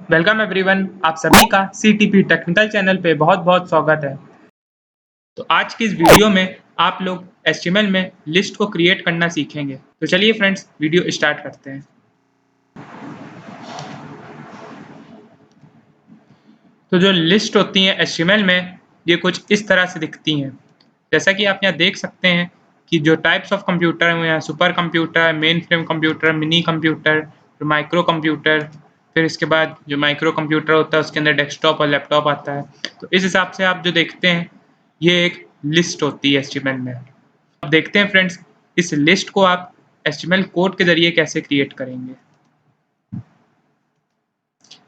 Welcome everyone, आप सभी का सीटीपी टेक्निकल चैनल पे बहुत बहुत स्वागत है। तो आज की इस वीडियो में आप लोग एचटीएमएल में लिस्ट को क्रिएट करना सीखेंगे। तो चलिए फ्रेंड्स, वीडियो स्टार्ट करते हैं। तो जो लिस्ट होती है एचटीएमएल में, ये कुछ इस तरह से दिखती हैं। जैसा कि आप यहाँ देख सकते हैं कि जो टाइप्स ऑफ कंप्यूटर हैं, यहाँ super computer, main frame computer, mini computer, micro computer, फिर इसके बाद जो माइक्रो कंप्यूटर होता है उसके अंदर डेस्कटॉप और लैपटॉप आता है। तो इस हिसाब से आप जो देखते हैं, ये एक लिस्ट होती है एचटीएमएल में। अब देखते हैं फ्रेंड्स, इस लिस्ट को आप एचटीएमएल कोड के जरिए कैसे क्रिएट करेंगे।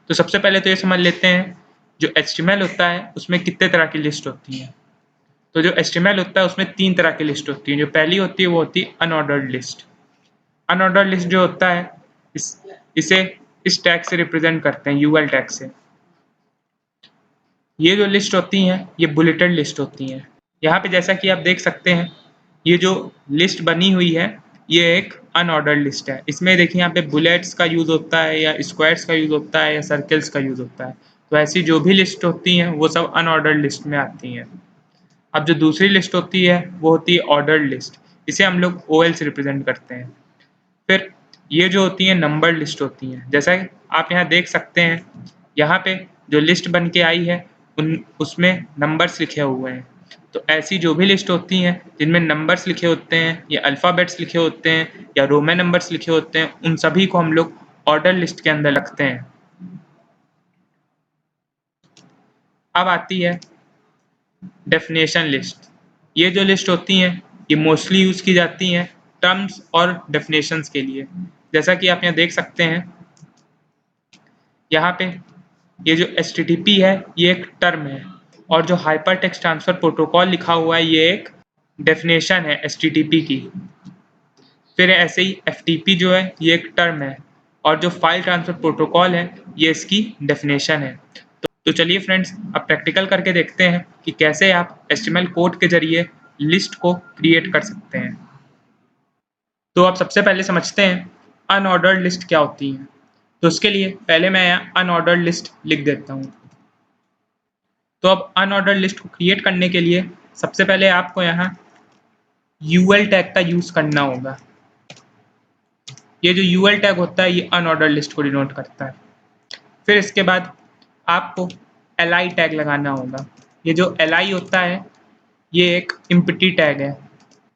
तो सबसे पहले तो ये समझ लेते हैं, जो एचटीएमएल होता है उसमें कितने तरह की लिस्ट होती हैं। तो जो एचटीएमएल होता है उसमें 3 तरह की लिस्ट होती है। जो पहली होती है वो होती है अनऑर्डर्ड लिस्ट। अनऑर्डर्ड लिस्ट जो होता है, इसे इस टैग से रिप्रेजेंट करते हैं, यूएल टैग से। ये जो लिस्ट होती हैं ये बुलेटेड लिस्ट होती हैं। यहाँ पे जैसा कि आप देख सकते हैं, ये जो लिस्ट बनी हुई है ये एक अनऑर्डर्ड लिस्ट है। इसमें देखिए यहाँ पे बुलेट्स का यूज़ होता है, या स्क्वायर्स का यूज़ होता है, या सर्कल्स का यूज़ होता है। तो ऐसी जो भी लिस्ट होती हैं वो सब अनऑर्डर्ड लिस्ट में आती हैं। अब जो दूसरी लिस्ट होती है वो होती है ऑर्डर्ड लिस्ट। इसे हम लोग ओएल से रिप्रेजेंट करते हैं। फिर ये जो होती है नंबर्ड लिस्ट होती हैं। जैसा कि आप यहाँ देख सकते हैं, यहाँ पे जो लिस्ट बन के आई है उसमें नंबर्स लिखे हुए हैं। तो ऐसी जो भी लिस्ट होती हैं जिनमें नंबर्स लिखे होते हैं, या अल्फ़ाबेट्स लिखे होते हैं, या रोमन नंबर्स लिखे होते हैं, उन सभी को हम लोग ऑर्डर लिस्ट के अंदर रखते हैं। अब आती है डेफिनेशन लिस्ट। ये जो लिस्ट होती हैं ये मोस्टली यूज़ की जाती हैं टर्म्स और डेफिनेशंस के लिए। जैसा कि आप यहाँ देख सकते हैं, यहाँ पे ये जो एचटीटीपी है ये एक टर्म है, और जो हाइपर टेक्स्ट ट्रांसफर प्रोटोकॉल लिखा हुआ है ये एक डेफिनेशन है एचटीटीपी की। फिर ऐसे ही एफटीपी जो है ये एक टर्म है, और जो फाइल ट्रांसफर प्रोटोकॉल है ये इसकी डेफिनेशन है। तो चलिए फ्रेंड्स, अब प्रैक्टिकल करके देखते हैं कि कैसे आप एचटीएमएल कोड के जरिए लिस्ट को क्रिएट कर सकते हैं। तो आप सबसे पहले समझते हैं अनऑर्डर्ड लिस्ट क्या होती है। तो उसके लिए पहले मैं यहाँ अनऑर्डर्ड लिस्ट लिख देता हूँ। तो अब अनऑर्डर्ड लिस्ट को क्रिएट करने के लिए सबसे पहले आपको यहाँ यूएल टैग का यूज़ करना होगा। ये जो यूएल टैग होता है ये अनऑर्डर्ड लिस्ट को डिनोट करता है। फिर इसके बाद आपको एलआई टैग लगाना होगा। ये जो एलआई होता है ये एक एम्प्टी टैग है।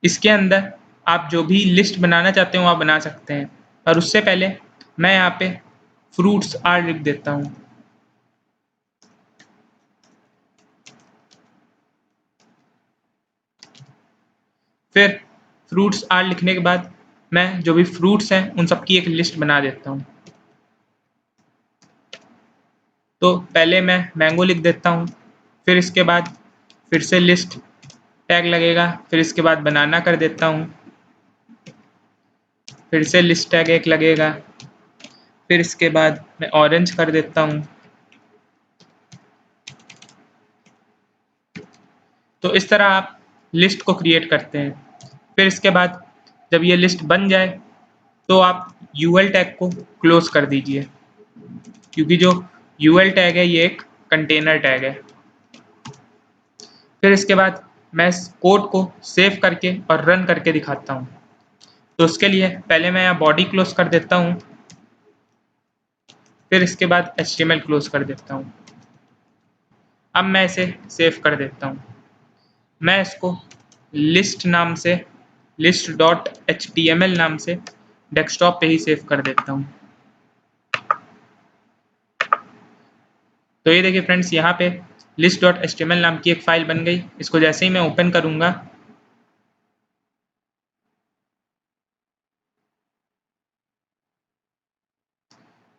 इसके अंदर आप जो भी लिस्ट बनाना चाहते हो आप बना सकते हैं। और उससे पहले मैं यहाँ पे फ्रूट्स आर लिख देता हूँ। फिर फ्रूट्स आर लिखने के बाद मैं जो भी फ्रूट्स हैं उन सब की एक लिस्ट बना देता हूँ। तो पहले मैं मैंगो लिख देता हूँ, फिर इसके बाद फिर से लिस्ट टैग लगेगा, फिर इसके बाद बनाना कर देता हूँ, फिर से लिस्ट टैग एक लगेगा, फिर इसके बाद मैं ऑरेंज कर देता हूँ। तो इस तरह आप लिस्ट को क्रिएट करते हैं। फिर इसके बाद जब ये लिस्ट बन जाए तो आप यूएल टैग को क्लोज कर दीजिए, क्योंकि जो यूएल टैग है ये एक कंटेनर टैग है। फिर इसके बाद मैं इस कोड को सेव करके और रन करके दिखाता हूँ। तो उसके लिए पहले मैं यहाँ बॉडी क्लोज कर देता हूँ, फिर इसके बाद HTML क्लोज कर देता हूँ। अब मैं इसे सेव कर देता हूँ। मैं इसको लिस्ट नाम से, list.html नाम से डेस्कटॉप पे ही सेव कर देता हूँ। तो ये देखिए फ्रेंड्स, यहाँ पे list.html नाम की एक फाइल बन गई। इसको जैसे ही मैं ओपन करूँगा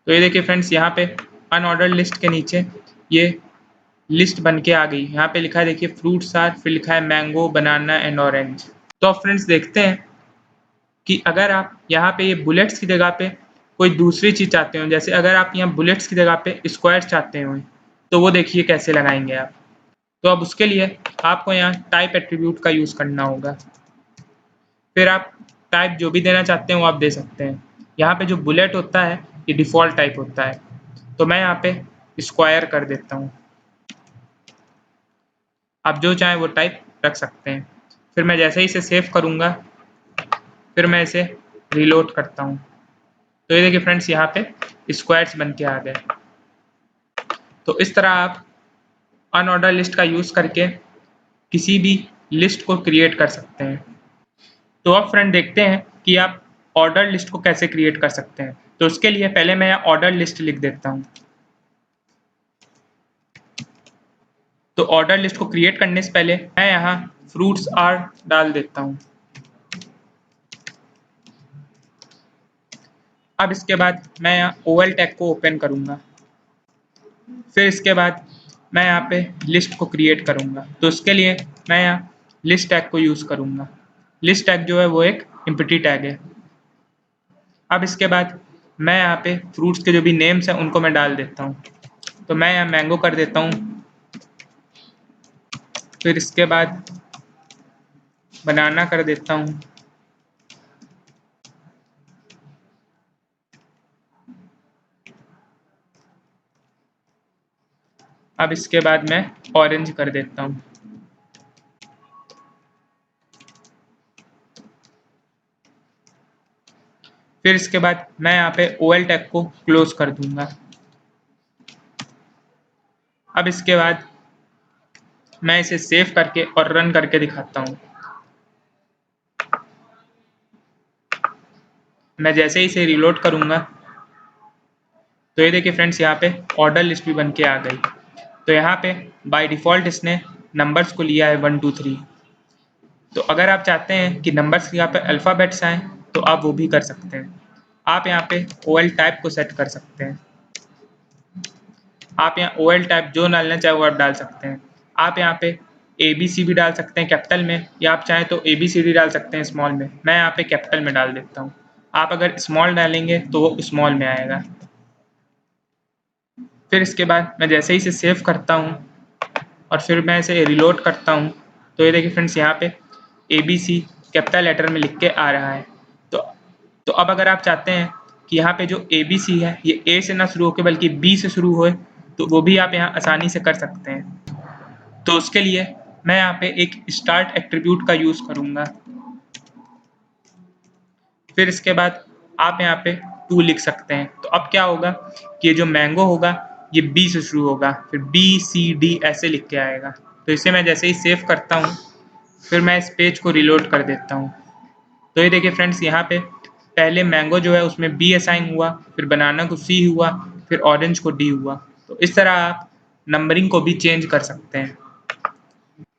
तो ये देखिए फ्रेंड्स, यहाँ पे अनऑर्डर्ड लिस्ट के नीचे ये लिस्ट बन के आ गई। यहाँ पे लिखा है देखिए फ्रूट्स आर, फिर लिखा है मैंगो, बनाना एंड ऑरेंज। तो अब फ्रेंड्स देखते हैं कि अगर आप यहाँ पे ये बुलेट्स की जगह पे कोई दूसरी चीज़ चाहते हो, जैसे अगर आप यहाँ बुलेट्स की जगह पे स्क्वायर्स चाहते हो, तो वो देखिए कैसे लगाएंगे आप। तो अब उसके लिए आपको यहाँ टाइप एट्रीब्यूट का यूज़ करना होगा। फिर आप टाइप जो भी देना चाहते हो आप दे सकते हैं। यहाँ पे जो बुलेट होता है ये डिफ़ॉल्ट टाइप होता है। तो मैं यहाँ पे स्क्वायर कर देता हूँ। आप जो चाहें वो टाइप रख सकते हैं। फिर मैं जैसे ही इसे सेव करूँगा, फिर मैं इसे रीलोड करता हूँ, तो ये देखिए फ्रेंड्स यहाँ पे स्क्वायर्स बन के आ गए। तो इस तरह आप अनऑर्डर लिस्ट का यूज़ करके किसी भी लिस्ट को क्रिएट कर सकते हैं। तो अब फ्रेंड देखते हैं कि आप ऑर्डर लिस्ट को कैसे क्रिएट कर सकते हैं। तो उसके लिए पहले मैं यहाँ ऑर्डर लिस्ट लिख देता हूँ। तो ऑर्डर लिस्ट को क्रिएट करने से पहले मैं यहाँ फ्रूट्स आर डाल देता हूँ। अब इसके बाद मैं यहाँ ओवल टैग को ओपन करूँगा। फिर इसके बाद मैं यहाँ पे लिस्ट को क्रिएट करूँगा। तो उसके लिए मैं यहाँ लिस्ट टैग को यूज़ करूँगा। लिस्ट टैग जो है वो एक एम्प्टी टैग है। अब इसके बाद मैं यहाँ पे फ्रूट्स के जो भी नेम्स हैं उनको मैं डाल देता हूँ। तो मैं यहाँ मैंगो कर देता हूँ। फिर इसके बाद बनाना कर देता हूँ। अब इसके बाद मैं ऑरेंज कर देता हूँ। फिर इसके बाद मैं यहाँ पे ओएल टैग को क्लोज कर दूंगा। अब इसके बाद मैं इसे सेव करके और रन करके दिखाता हूँ। मैं जैसे ही इसे रीलोड करूँगा, तो ये देखिए फ्रेंड्स यहाँ पे ऑर्डर लिस्ट भी बन के आ गई। तो यहाँ पे बाय डिफ़ॉल्ट इसने नंबर्स को लिया है 1 2 3। तो अगर आप चाहते हैं कि नंबर्स यहाँ पे अल्फ़ाबेट्स आएँ, तो आप वो भी कर सकते हैं। आप यहाँ पे ओएल टाइप को सेट कर सकते हैं। आप यहाँ ओएल टाइप जो डालना चाहे वो आप डाल सकते हैं। आप यहाँ पे ABC भी डाल सकते हैं कैपिटल में, या आप चाहें तो ABCD डाल सकते हैं स्मॉल में। मैं यहाँ पे कैपिटल में डाल देता हूँ। आप अगर स्मॉल डालेंगे तो वो स्मॉल में आएगा। फिर इसके बाद मैं जैसे ही इसे सेव करता हूँ और फिर मैं इसे रिलोड करता हूँ, तो ये देखिए फ्रेंड्स यहाँ पे ABC कैपिटल लेटर में लिख के आ रहा है। तो अब अगर आप चाहते हैं कि यहाँ पे जो ABC है ये A से ना शुरू होकर बल्कि B से शुरू होए, तो वो भी आप यहाँ आसानी से कर सकते हैं। तो उसके लिए मैं यहाँ पे एक स्टार्ट एट्रीब्यूट का यूज़ करूँगा। फिर इसके बाद आप यहाँ पे 2 लिख सकते हैं। तो अब क्या होगा कि ये जो मैंगो होगा ये B से शुरू होगा, फिर BCD ऐसे लिख के आएगा। तो इसे मैं जैसे ही सेव करता हूँ, फिर मैं इस पेज को रिलोड कर देता हूँ। तो ये देखिए फ्रेंड्स यहाँ पे पहले मैंगो जो है उसमें B असाइन हुआ, फिर बनाना को C हुआ, फिर ऑरेंज को D हुआ। तो इस तरह आप नंबरिंग को भी चेंज कर सकते हैं।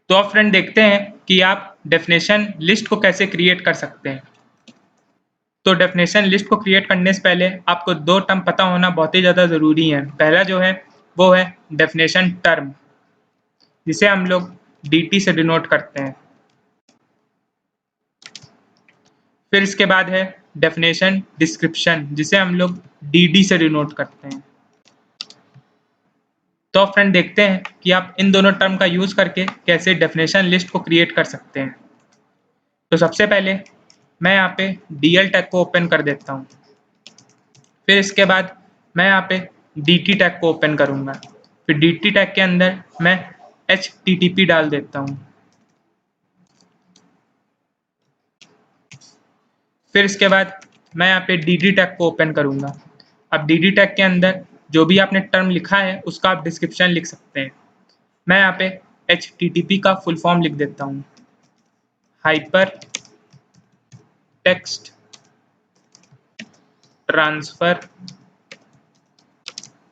तो अब फ्रेंड देखते हैं कि आप डेफिनेशन लिस्ट को कैसे क्रिएट कर सकते हैं। तो डेफिनेशन लिस्ट को क्रिएट करने से पहले आपको 2 टर्म पता होना बहुत ही ज़्यादा ज़रूरी है। पहला जो है वो है डेफिनेशन टर्म, जिसे हम लोग DT से डिनोट करते हैं। फिर इसके बाद है डेफिनेशन डिस्क्रिप्शन, जिसे हम लोग DD से डिनोट करते हैं। तो फ्रेंड देखते हैं कि आप इन दोनों टर्म का यूज़ करके कैसे डेफिनेशन लिस्ट को क्रिएट कर सकते हैं। तो सबसे पहले मैं यहाँ पे DL टैग को ओपन कर देता हूँ। फिर इसके बाद मैं यहाँ पे DT टैग को ओपन करूँगा। फिर DT टैग के अंदर मैं HTTP डाल देता हूँ। फिर इसके बाद मैं यहाँ पे DD टैग को ओपन करूँगा। अब DD टैग के अंदर जो भी आपने टर्म लिखा है उसका आप डिस्क्रिप्शन लिख सकते हैं। मैं यहाँ पे HTTP का फुल फॉर्म लिख देता हूँ, हाइपर टेक्स्ट ट्रांसफर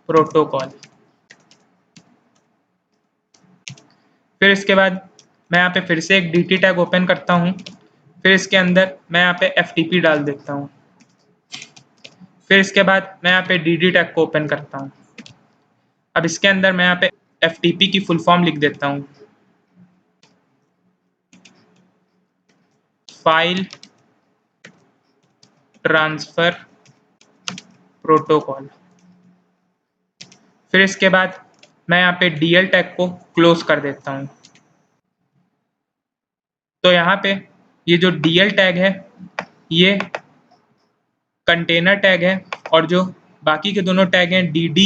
प्रोटोकॉल। फिर इसके बाद मैं यहाँ पे फिर से एक DT टैग ओपन करता हूँ। फिर इसके अंदर मैं यहाँ पे FTP डाल देता हूँ। फिर इसके बाद मैं यहाँ पे DD टैग को ओपन करता हूँ। अब इसके अंदर मैं यहाँ पे FTP की फुल फॉर्म लिख देता हूँ, फाइल ट्रांसफर प्रोटोकॉल। फिर इसके बाद मैं यहाँ पे DL टैग को क्लोज कर देता हूँ। तो यहाँ पे ये जो DL टैग है ये कंटेनर टैग है, और जो बाकी के दोनों टैग हैं DD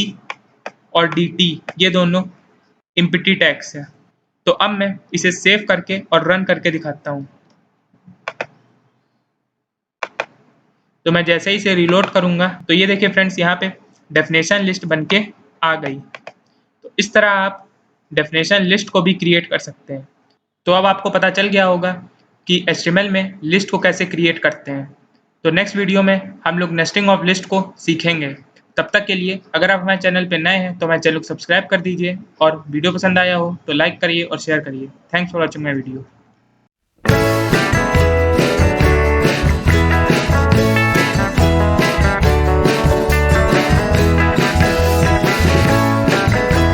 और dt ये दोनों इम्पिटी टैग्स हैं। तो अब मैं इसे सेव करके और रन करके दिखाता हूँ। तो मैं जैसे ही इसे रीलोड करूँगा तो ये देखिए फ्रेंड्स, यहाँ पे डेफिनेशन लिस्ट बन के आ गई। तो इस तरह आप डेफिनेशन लिस्ट को भी क्रिएट कर सकते हैं। तो अब आपको पता चल गया होगा कि HTML में लिस्ट को कैसे क्रिएट करते हैं। तो नेक्स्ट वीडियो में हम लोग नेस्टिंग ऑफ लिस्ट को सीखेंगे। तब तक के लिए अगर आप हमारे चैनल पे नए हैं तो हमारे चैनल को सब्सक्राइब कर दीजिए और वीडियो पसंद आया हो तो लाइक करिए और शेयर करिए। Thanks for watching my video.